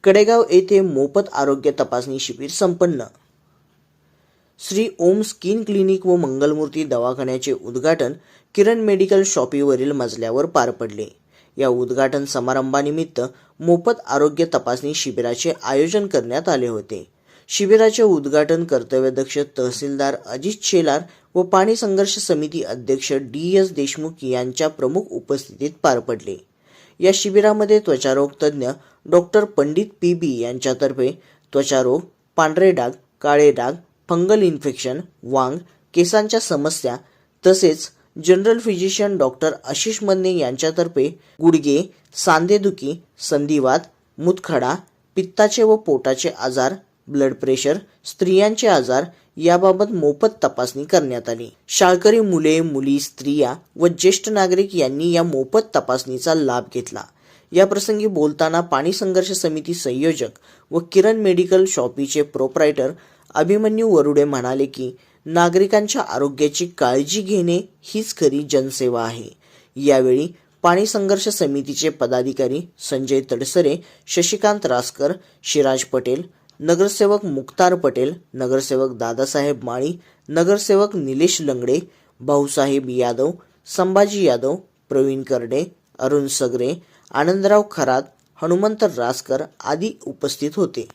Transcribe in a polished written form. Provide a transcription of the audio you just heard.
कडेगाव येथे मोफत आरोग्य तपासणी शिबिर संपन्न। श्री ओम स्किन क्लिनिक व मंगलमूर्ती दवाखान्याचे उद्घाटन किरण मेडिकल शॉपीवरील मजल्यावर पार पडले। या उद्घाटन समारंभानिमित्त मोफत आरोग्य तपासणी शिबिराचे आयोजन करण्यात आले होते। शिबिराचे उद्घाटन कर्तव्यदक्ष तहसीलदार अजित शेलार व पाणी संघर्ष समिती अध्यक्ष DS देशमुख यांच्या प्रमुख उपस्थितीत पार पडले। या शिबिरामध्ये त्वचारोग तज्ञ डॉक्टर पंडित PB यांच्यातर्फे त्वचारोग, पांढरे डाग, काळे डाग, फंगल इन्फेक्शन, वांग, केसांच्या समस्या तसेच general physician doctor Ashish Madane यांच्यातर्फे गुडघे, सांधेदुखी, संधिवात, मूतखडा, पित्ताचे व पोटाचे आजार, ब्लड प्रेशर, स्त्रियांचे आजार याबाबत मोफत तपासणी करण्यात आली। शाळकरी मुले, मुली, स्त्रिया व ज्येष्ठ नागरिक यांनी या मोफत तपासणीचा लाभ घेतला। या प्रसंगी बोलताना पाणी संघर्ष समिती संयोजक व किरण मेडिकल शॉपीचे प्रोप्रायटर अभिमन्यू वरुडे म्हणाले की नागरिकांच्या आरोग्याची काळजी घेणे हीच खरी जनसेवा आहे। यावेळी पाणी संघर्ष समितीचे पदाधिकारी संजय तडसरे, शशिकांत रासकर, शिराज पटेल, नगरसेवक मुक्तार पटेल, नगरसेवक दादासाहेब माळी, नगरसेवक निलेश लंगडे, भाऊसाहेब यादव, संभाजी यादव, प्रवीण करडे, अरुण सगरे, आनंदराव खरात, हनुमंत रासकर आदी उपस्थित होते।